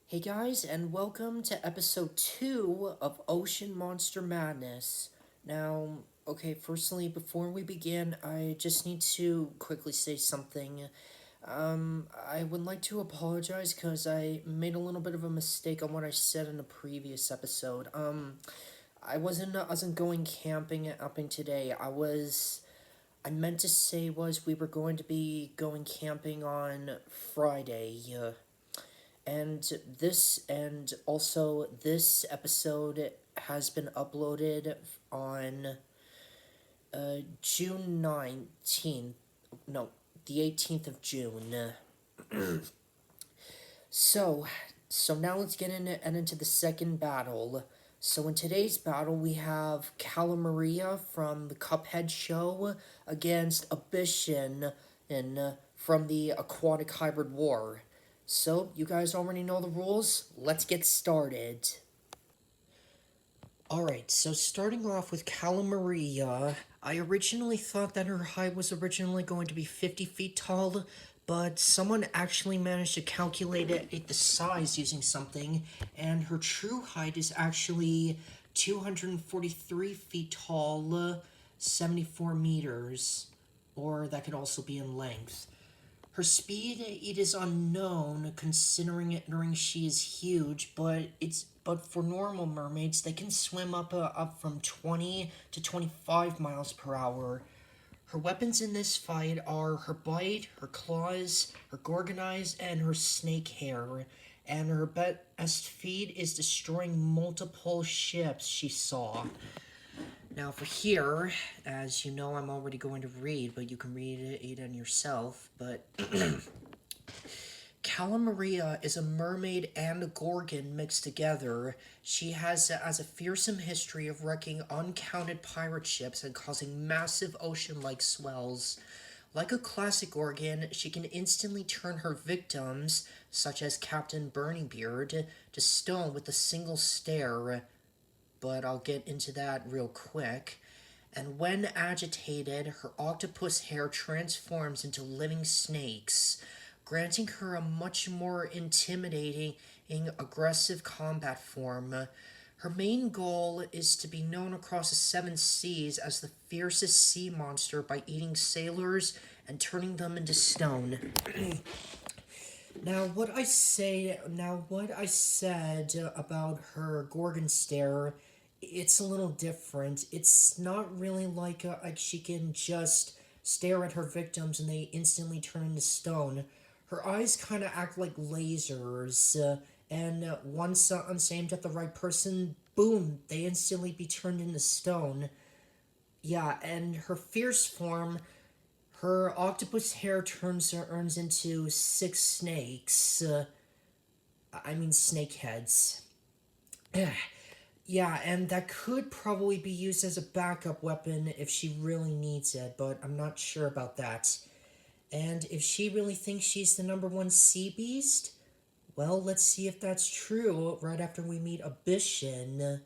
Hey guys, and welcome to episode 2 of Ocean Monster Madness. Now, okay, firstly, before we begin, I just need to quickly say something. I would like to apologize because I made a little bit of a mistake on what I said in a previous episode. I wasn't going camping up in today. I meant to say was we were going to be going camping on Friday. And also this episode has been uploaded on June 19th. No, the 18th of June. So, so now let's get into the second battle. So in today's battle, we have Cala Maria from the Cuphead show against Abyssion from the Aquatic Hybrid War. So, you guys already know the rules. Let's get started. Alright, so starting off with Cala Maria, I originally thought that her height was originally going to be 50 feet tall, but someone actually managed to calculate the size using something, and her true height is actually 243 feet tall, 74 meters, or that could also be in length. Her speed, it is unknown, considering she is huge, but for normal mermaids, they can swim up from 20 to 25 miles per hour. Her weapons in this fight are her bite, her claws, her gorgon eyes, and her snake hair. And her best feat is destroying multiple ships she saw. Now for here, as you know, I'm already going to read, but you can read it on yourself, but Cala Maria is a mermaid and a gorgon mixed together. She has a fearsome history of wrecking uncounted pirate ships and causing massive ocean-like swells. Like a classic gorgon, she can instantly turn her victims, such as Captain Burning-Beard, to stone with a single stare, but I'll get into that real quick. And when agitated, her octopus hair transforms into living snakes, granting her a much more intimidating, aggressive combat form. Her main goal is to be known across the seven seas as the fiercest sea monster by eating sailors and turning them into stone. What I said about her Gorgon stare, it's a little different. It's not really like she can just stare at her victims and they instantly turn into stone. Her eyes kind of act like lasers, and once aimed at the right person, boom, they instantly be turned into stone. Yeah, and her fierce form, her octopus hair turns into six snakes. I mean snake heads. Yeah, and that could probably be used as a backup weapon if she really needs it, but I'm not sure about that. And if she really thinks she's the number one sea beast, well, let's see if that's true right after we meet Abyssion.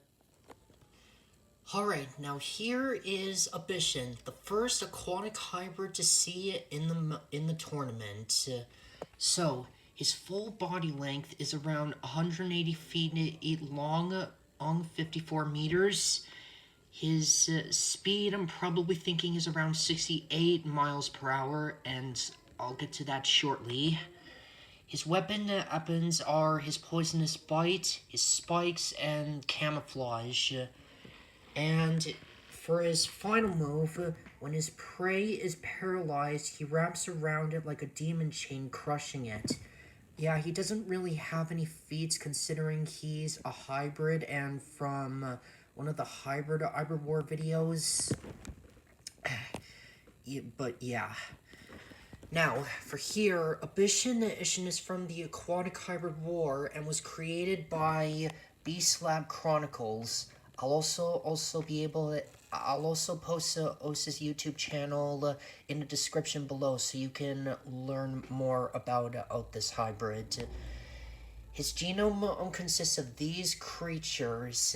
Alright, now here is Abyssion, the first aquatic hybrid to see in the tournament. So, his full body length is around 180 feet long, on 54 meters. His speed, I'm probably thinking, is around 68 miles per hour, and I'll get to that shortly. His weapons are his poisonous bite, his spikes, and camouflage. And for his final move, when his prey is paralyzed, he wraps around it like a demon chain, crushing it. Yeah, he doesn't really have any feats considering he's a hybrid, and from one of the hybrid War videos. But yeah. Now, for here, Abyssion is from the Aquatic Hybrid War and was created by Beast Lab Chronicles. I'll also be able to, I'll also post Osa's YouTube channel in the description below so you can learn more about this hybrid. His genome consists of these creatures,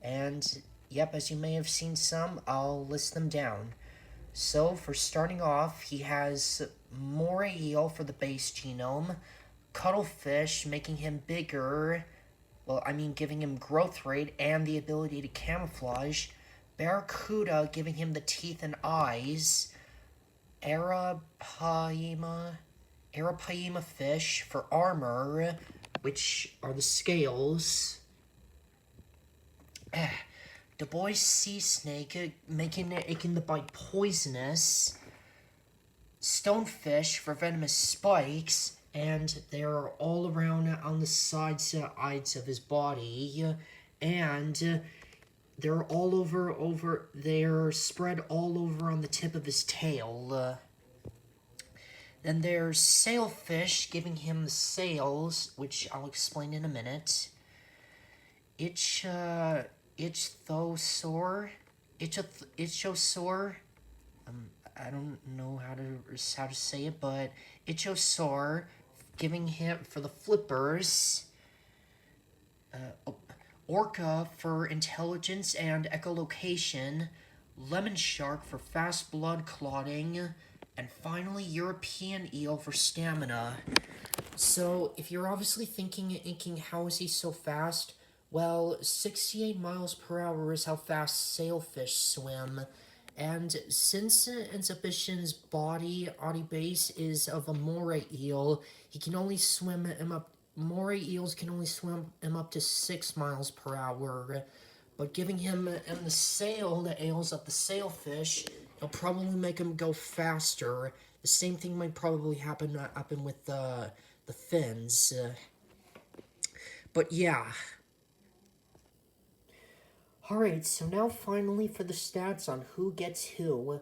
and yep, as you may have seen some, I'll list them down. So, for starting off, he has Morael for the base genome, Cuttlefish, making him bigger. Well, I mean, giving him growth rate and the ability to camouflage. Barracuda, giving him the teeth and eyes. Arapaima fish for armor, which are the scales. Du Bois sea snake, making it can bite poisonous. Stonefish for venomous spikes, and they're all around on the sides of his body, and they're all over. They're spread all over on the tip of his tail. Then there's sailfish, giving him the sails, which I'll explain in a minute. Ichthyosaur. I don't know how to say it, but Ichthyosaur, giving him for the flippers. Orca for intelligence and echolocation. Lemon shark for fast blood clotting. And finally, European eel for stamina. So, if you're obviously thinking, how is he so fast? Well, 68 miles per hour is how fast sailfish swim. And since Abysson's body base is of a moray eel, he can only swim him up. Moray eels can only swim him up to 6 miles per hour. But giving him the sail, the ails of the sailfish, it'll probably make him go faster. The same thing might probably happen with the fins. But yeah. Alright, so now finally for the stats on who gets who.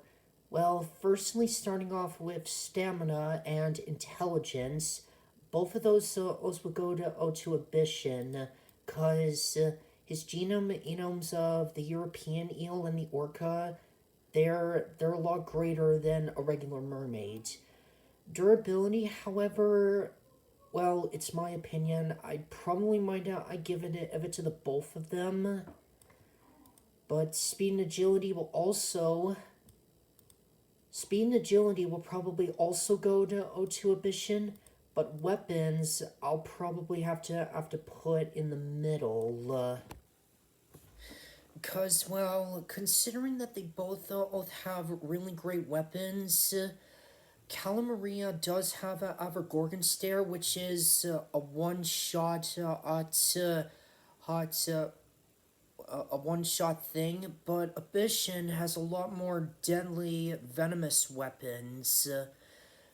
Well, firstly, starting off with stamina and intelligence. Both of those would go to Abyssion, because his genomes of the European eel and the orca, they're a lot greater than a regular mermaid. Durability, however, well, it's my opinion. I probably might give it to the both of them. But speed and agility will probably also go to Abyssion. But weapons, I'll probably have to put in the middle. Because, well, considering that they both have really great weapons, Cala Maria does have a Gorgon Stare, which is a one-shot a one-shot thing, but Abyssion has a lot more deadly, venomous weapons.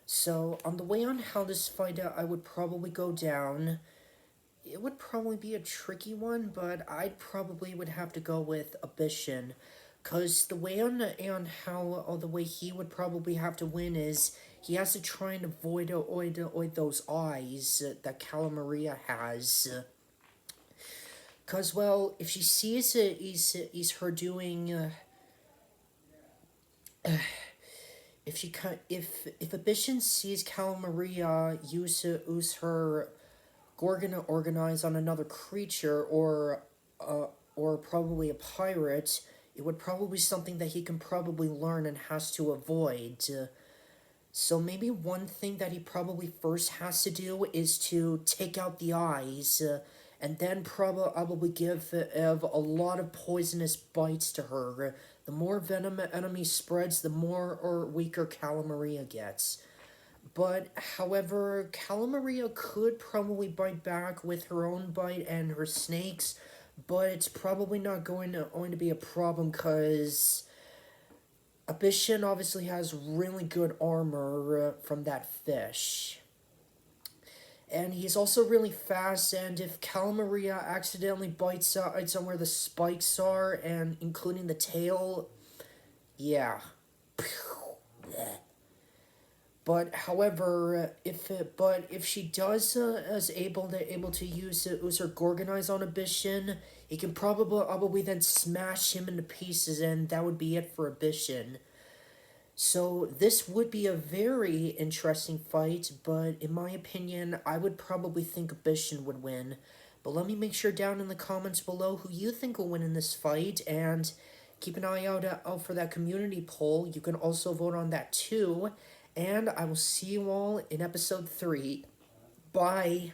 So, on the way on how this fight I would probably go down, it would probably be a tricky one, but I probably would have to go with Abyssion. Because the way on how the way he would probably have to win is he has to try and avoid those eyes that Cala Maria has. Because, well, if she sees he's her doing... if Abyssion sees Cala Maria use her Gorgon organize on another creature or probably a pirate, it would probably be something that he can probably learn and has to avoid. So maybe one thing that he probably first has to do is to take out the eyes, and then probably give Ev a lot of poisonous bites to her. The more venom enemy spreads, the more or weaker Cala Maria gets. But, however, Cala Maria could probably bite back with her own bite and her snakes, but it's probably not going to be a problem because Abyssion obviously has really good armor from that fish. And he's also really fast, and if Cala Maria accidentally bites on where the spikes are, and including the tail, yeah. But however, if she does is able to use her Gorgonize on Abyssion, it can probably then smash him into pieces, and that would be it for Abyssion. So this would be a very interesting fight, but in my opinion, I would probably think Abyssion would win. But let me make sure down in the comments below who you think will win in this fight, and keep an eye out for that community poll. You can also vote on that too, and I will see you all in episode 3. Bye.